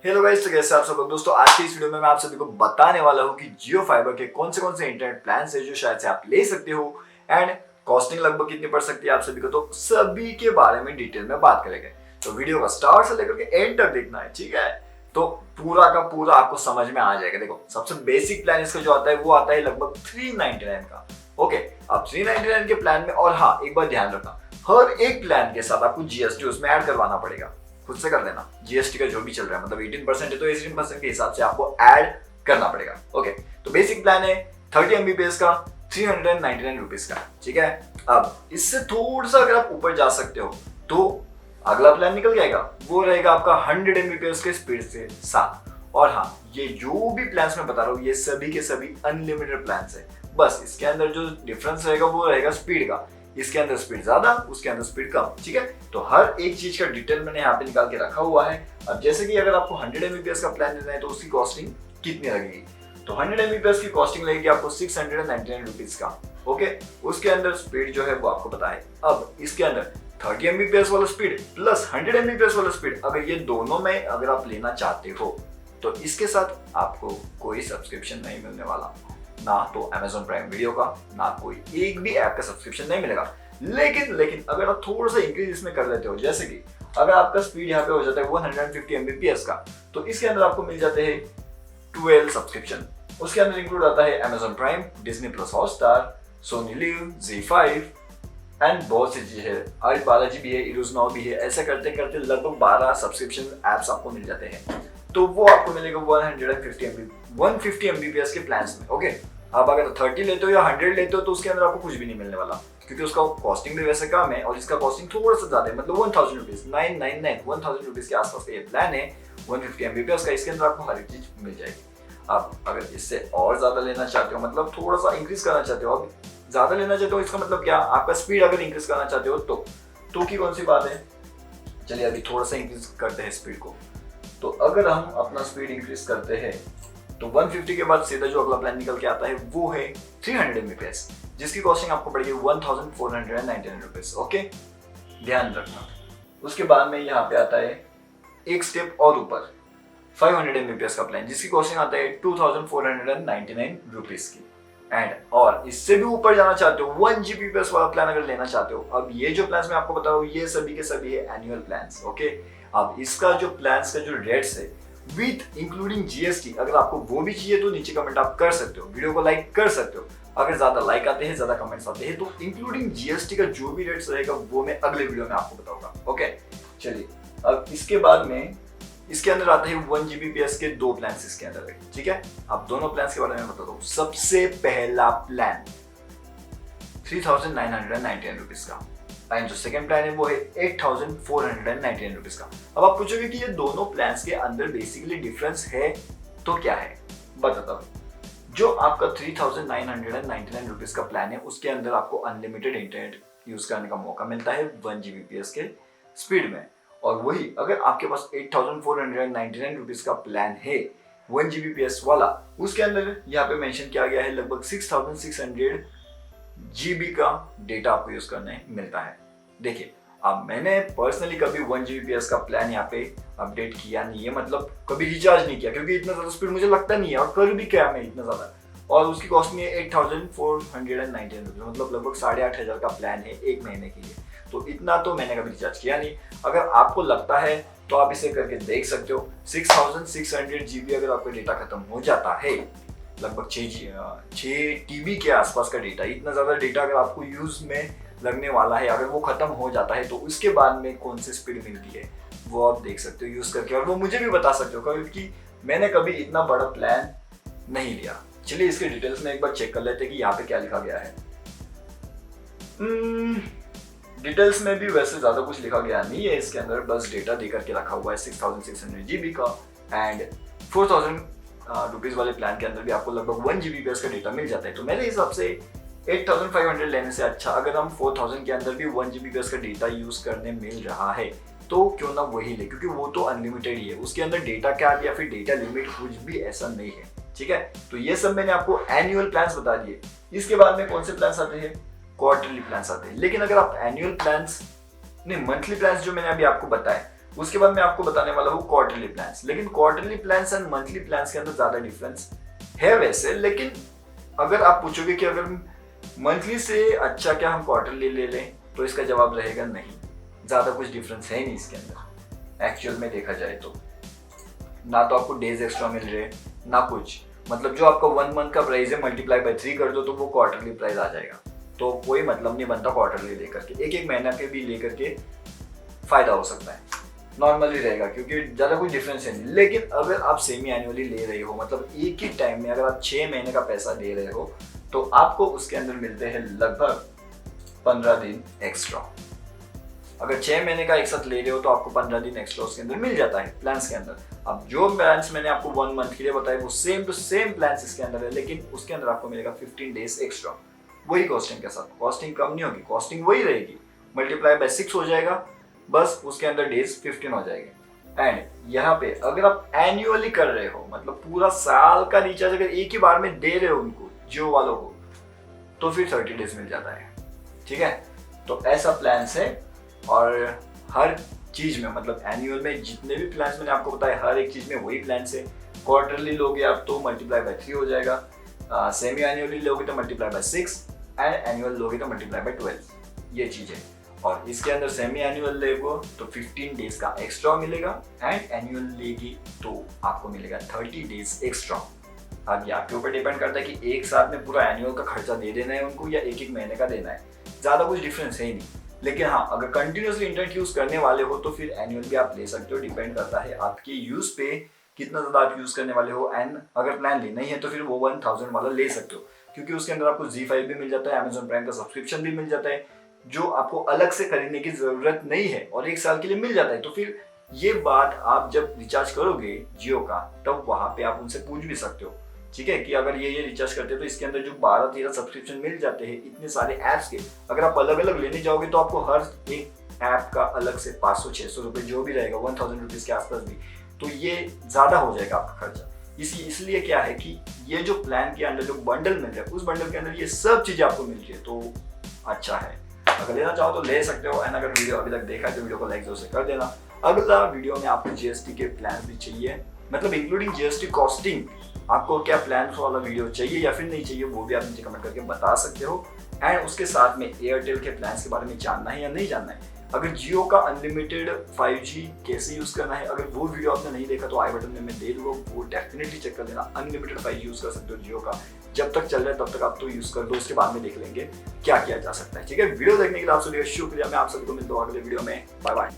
Hello guys, तो कैसे आप सब लोग। दोस्तों आज की इस वीडियो में मैं आप सभी को बताने वाला हूँ कि जियो फाइबर के कौन से इंटरनेट प्लान है जो शायद से आप ले सकते हो एंड कॉस्टिंग लगभग कितनी पड़ सकती है आप सभी को, तो सभी के बारे में डिटेल में बात करेंगे। तो वीडियो का स्टार्ट से लेकर के एंड तक देखना है, ठीक है। तो पूरा का पूरा आपको समझ में आ जाएगा। देखो, सबसे बेसिक प्लान इसका जो आता है वो आता है लगभग 399 का। ओके, अब 399 के प्लान में, और हाँ एक बात ध्यान रखना, हर एक प्लान के साथ आपको जीएसटी उसमें ऐड करवाना पड़ेगा। खुद से कर लेना, जीएसटी का जो भी चल रहा है, मतलब 18% है तो 18% के हिसाब से आपको ऐड करना पड़ेगा। ओके, तो बेसिक प्लान है 30 MBPS का 399 रुपीज का, ठीक है। अब इससे थोड़ा सा अगर आप ऊपर जा सकते हो तो अगला प्लान निकल जाएगा, वो रहेगा आपका 100 MBPS के स्पीड से साथ। और हाँ, ये जो भी प्लान्स मैं बता रहा हूँ ये सभी के सभी अनलिमिटेड प्लान्स है। बस इसके अंदर जो डिफरेंस रहेगा वो रहेगा स्पीड का। इसके अंदर स्पीड ज्यादा, उसके अंदर स्पीड कम, ठीक है। तो हर एक चीज का डिटेल मैंने यहाँ पे निकाल के रखा हुआ है। अब जैसे कि अगर आपको 100 MBPS का प्लान लेना है तो उसकी कॉस्टिंग कितनी लगेगी, तो 100 MBPS की कॉस्टिंग लगेगी आपको 699 रुपीज का। ओके, उसके अंदर स्पीड जो है वो आपको पता है। अब इसके अंदर 30 MBPS वाला स्पीड प्लस 100 MBPS वाला स्पीड, अगर ये दोनों में अगर आप लेना चाहते हो तो इसके साथ आपको कोई सब्सक्रिप्शन नहीं मिलने वाला, ना तो Amazon प्राइम वीडियो का, ना कोई एक भी ऐप का सब्सक्रिप्शन नहीं मिलेगा। लेकिन अगर आप थोड़ा सा इंक्रीज इसमें कर लेते हो, जैसे कि अगर आपका स्पीड यहाँ पे हो जाता है 150 MBPS का, तो इसके अंदर आपको मिल जाते हैं 12 सब्सक्रिप्शन। उसके अंदर इंक्लूड आता है Amazon prime, Disney plus Hotstar, Sony LIV, Z5 and बहुत सी चीजें हैं। आज बालाजी भी है, इरूज नाउ भी है। ऐसा करते करते लगभग 12 सब्सक्रिप्शन एप्स आपको मिल जाते हैं। तो वो आपको मिलेगा 150 MBPS के प्लान्स में। ओके, अब अगर 30 लेते हो या 100 लेते हो तो उसके अंदर आपको कुछ भी नहीं मिलने वाला, क्योंकि उसका कॉस्टिंग भी वैसे कम है और इसका कॉस्टिंग थोड़ा सा ज्यादा है, मतलब 1000 रुपीज 999 रुपीज के आसपास का ये प्लान है 150 MBPS का। इसके अंदर आपको हर एक चीज मिल जाएगी। अब अगर इससे और ज्यादा लेना चाहते हो, मतलब थोड़ा सा इंक्रीज करना चाहते हो, अब ज्यादा लेना चाहते हो, इसका मतलब क्या, आपका स्पीड अगर इंक्रीज करना चाहते हो तो की कौन सी बात है। चलिए अभी थोड़ा सा इंक्रीज करते हैं स्पीड को। तो अगर हम अपना स्पीड इंक्रीज करते हैं तो 150 के बाद सीधा जो अगला प्लान निकल के आता है वो है 300 MBPS, जिसकी कॉस्टिंग आपको पड़ेगी 1499 रुपीज। ओके, ध्यान रखना। उसके बाद में यहाँ पे आता है एक स्टेप और ऊपर 500 MBPS का प्लान, जिसकी कॉस्टिंग आता है 2499 रुपीज की। एंड और इससे भी ऊपर जाना चाहते हो, 1 GBPS वाला प्लान अगर लेना चाहते हो, अब ये जो प्लान मैं आपको बता रहा हूँ ये सभी के सभी है एनुअल प्लान्स। ओके, अब इसका जो प्लान्स का जो रेट्स है विद इंक्लूडिंग जीएसटी, अगर आपको वो भी चाहिए तो नीचे कमेंट आप कर सकते हो, वीडियो को लाइक कर सकते हो। अगर ज्यादा लाइक आते हैं, ज्यादा कमेंट्स आते हैं, तो इंक्लूडिंग जीएसटी का जो भी रेट्स रहेगा वो मैं अगले वीडियो में आपको बताऊंगा। ओके, चलिए अब इसके बाद में इसके अंदर आते हैं 1 GBPS के दो प्लान इसके अंदर है, ठीक है। अब दोनों प्लान के बारे में बताता हूँ। सबसे पहला प्लान 3999 रुपीज का, एंड जो सेकंड प्लान है वो है 8499 रुपीज का। अब आप पूछोगे कि ये दोनों प्लान्स के अंदर बेसिकली डिफरेंस है तो क्या है, बताता हूँ। जो आपका 3999 रुपीज का प्लान है उसके अंदर आपको अनलिमिटेड इंटरनेट यूज करने का मौका मिलता है 1 GBPS के स्पीड में। और वही अगर आपके पास 8499 रुपीज का प्लान है 1 GBPS वाला, उसके अंदर यहाँ पे मेंशन किया गया है लगभग 6600 GB का डेटा आपको यूज करने मिलता है। देखिए, अब मैंने पर्सनली कभी 1 GBPS का प्लान यहाँ पे अपडेट किया नहीं है, मतलब कभी रिचार्ज नहीं किया, क्योंकि इतना ज्यादा स्पीड मुझे लगता नहीं है, और कर भी क्या मैं इतना ज्यादा। और उसकी कॉस्ट नहीं है 8499 रुपीज, मतलब लगभग 8500 का प्लान है एक महीने के लिए। तो इतना तो मैंने कभी रिचार्ज किया नहीं। अगर आपको लगता है तो आप इसे करके देख सकते हो। 6600 GB अगर आपका डेटा खत्म हो जाता है, लगभग 6 TB के आसपास का डेटा, इतना ज्यादा डेटा अगर आपको यूज में लगने वाला है, अगर वो खत्म हो जाता है तो उसके बाद में कौन सी स्पीड मिलती है वो आप देख सकते हो यूज करके, और वो मुझे भी बता सकते हो, क्योंकि मैंने कभी इतना बड़ा प्लान नहीं लिया। चलिए इसके डिटेल्स में एक बार चेक कर लेते हैं कि यहाँ पे क्या लिखा गया है। डिटेल्स में भी वैसे ज्यादा कुछ लिखा गया नहीं है इसके अंदर, बस डेटा देकर के रखा हुआ है 6600 GB का। एंड 4000 रुपीज वाले प्लान के अंदर भी आपको लगभग 1 GBPS का डेटा मिल जाता है। तो मेरे हिसाब से 8500 लेने से अच्छा अगर हम 4000 के अंदर भी 1 GBPS का डेटा यूज करने मिल रहा है तो क्यों ना वही ले, क्योंकि वो तो अनलिमिटेड ही है। उसके अंदर डेटा कैप या फिर डेटा लिमिट कुछ भी ऐसा नहीं है, ठीक है। तो ये सब मैंने आपको एनुअल प्लान्स बता दिए। इसके बाद में कौन से प्लान्स आते हैं, क्वार्टरली प्लान्स आते हैं। लेकिन अगर आप एनुअल प्लान्स नहीं, मंथली प्लान्स जो मैंने अभी आपको बताया उसके बाद मैं आपको बताने वाला हूँ क्वार्टरली प्लान्स। लेकिन quarterly plans and monthly plans के अंदर ज्यादा डिफरेंस है वैसे, लेकिन अगर आप पूछोगे कि अगर मंथली से अच्छा क्या हम क्वार्टरली ले लें, तो इसका जवाब रहेगा नहीं, ज्यादा कुछ डिफरेंस है नहीं इसके अंदर एक्चुअल में देखा जाए तो। ना तो आपको डेज एक्स्ट्रा मिल रहे ना कुछ, मतलब जो आपका 1 मंथ का प्राइस है मल्टीप्लाई बाय 3 कर दो तो वो क्वार्टरली प्राइस आ जाएगा। तो कोई मतलब नहीं बनता क्वार्टरली लेकर के, एक एक महीना के भी लेकर के फायदा हो सकता है, नॉर्मली रहेगा क्योंकि ज़्यादा कोई डिफरेंस है नहीं। लेकिन अगर आप सेमी एनुअली ले रहे हो, मतलब एक ही टाइम में अगर आप 6 महीने का पैसा दे रहे हो, तो आपको उसके अंदर मिलते हैं लगभग 15 दिन एक्स्ट्रा। अगर 6 महीने का एक साथ ले रहे हो तो आपको 15 दिन एक्स्ट्रा उसके अंदर मिल जाता है प्लान्स के अंदर। अब जो प्लान्स मैंने आपको 1 मंथ के लिए बताए वो सेम टू सेम प्लान्स इसके अंदर है, लेकिन उसके अंदर आपको मिलेगा 15 डेज एक्स्ट्रा, वही कॉस्टिंग के साथ। कॉस्टिंग कम नहीं होगी, कॉस्टिंग वही रहेगी, मल्टीप्लाई बाय 6 हो जाएगा, बस उसके अंदर डेज 15 हो जाएंगे। एंड यहाँ पे अगर आप एनुअली कर रहे हो, मतलब पूरा साल का रिचार्ज अगर एक ही बार में दे रहे हो उनको, जियो वालों को, तो फिर 30 डेज मिल जाता है। ठीक है, तो ऐसा प्लान्स है। और हर चीज में, मतलब एनुअल में जितने भी प्लान्स मैंने आपको बताए, हर एक चीज में वही प्लान्स है। क्वार्टरली लोगे आप तो मल्टीप्लाई बाय 3 हो जाएगा, सेमी एनुअली लोगे तो मल्टीप्लाई बाय 6 एंड एनुअल लोगे तो मल्टीप्लाई बाय 12, ये चीज है। और इसके अंदर सेमी एनुअल लेगो तो 15 डेज का एक्स्ट्रा मिलेगा, एंड एनुअल लेगी तो आपको मिलेगा 30 डेज एक्स्ट्रा। अब ये आपके ऊपर डिपेंड करता है कि एक साथ में पूरा एनुअल का खर्चा दे देना है उनको या एक एक महीने का देना है, ज्यादा कुछ डिफरेंस है ही नहीं। लेकिन हाँ, अगर कंटिन्यूसली इंटरनेट यूज करने वाले हो तो फिर एनुअल भी आप ले सकते हो, डिपेंड करता है आपके यूज पे कितना ज्यादा आप यूज करने वाले हो। एंड अगर प्लान लेना ही है तो फिर वो 1000 वाला ले सकते हो, क्योंकि उसके अंदर आपको ZEE5 भी मिल जाता है, Amazon प्राइम का सब्सक्रिप्शन भी मिल जाता है, जो आपको अलग से खरीदने की जरूरत नहीं है और 1 साल के लिए मिल जाता है। तो फिर ये बात आप जब रिचार्ज करोगे जियो का, तब वहां पे आप उनसे पूछ भी सकते हो, ठीक है, कि अगर ये रिचार्ज करते हो तो इसके अंदर जो 12-13 सब्सक्रिप्शन मिल जाते हैं इतने सारे ऐप्स के, अगर आप अलग अलग लेने जाओगे तो आपको हर एक ऐप का अलग से 500-600 रुपये जो भी रहेगा, 1000 रुपीज के आसपास भी, तो ये ज्यादा हो जाएगा आपका खर्चा। इसलिए क्या है कि ये जो प्लान के अंदर जो बंडल मिल रहा है, उस बंडल के अंदर ये सब चीजें आपको मिल रही है, तो अच्छा है। अगर लेना चाहो तो ले सकते हो। एंड अगर वीडियो अभी तक देखा है तो वीडियो को लाइक जरूर से कर देना। अगला वीडियो में आपको GST के प्लान भी चाहिए, मतलब इंक्लूडिंग GST कॉस्टिंग, आपको क्या प्लान वाला वीडियो चाहिए या फिर नहीं चाहिए, वो भी आप नीचे कमेंट करके बता सकते हो। एंड उसके साथ में एयरटेल के प्लान्स के बारे में जानना है या नहीं जानना है, अगर जियो का अनलिमिटेड 5G कैसे यूज करना है, अगर वो वीडियो आपने नहीं देखा तो आई बटन में मैं दे दूंगा, वो डेफिनेटली चेक कर लेना। अनलिमिटेड 5G यूज कर सकते हो जियो का, जब तक चल रहा है तब तक आप तो यूज कर दो, उसके बाद में देख लेंगे क्या किया जा सकता है। ठीक है, वीडियो देखने के लिए आप सभी का शुक्रिया। मैं आप सभी को मिलता हूँ अगले वीडियो में। Bye bye.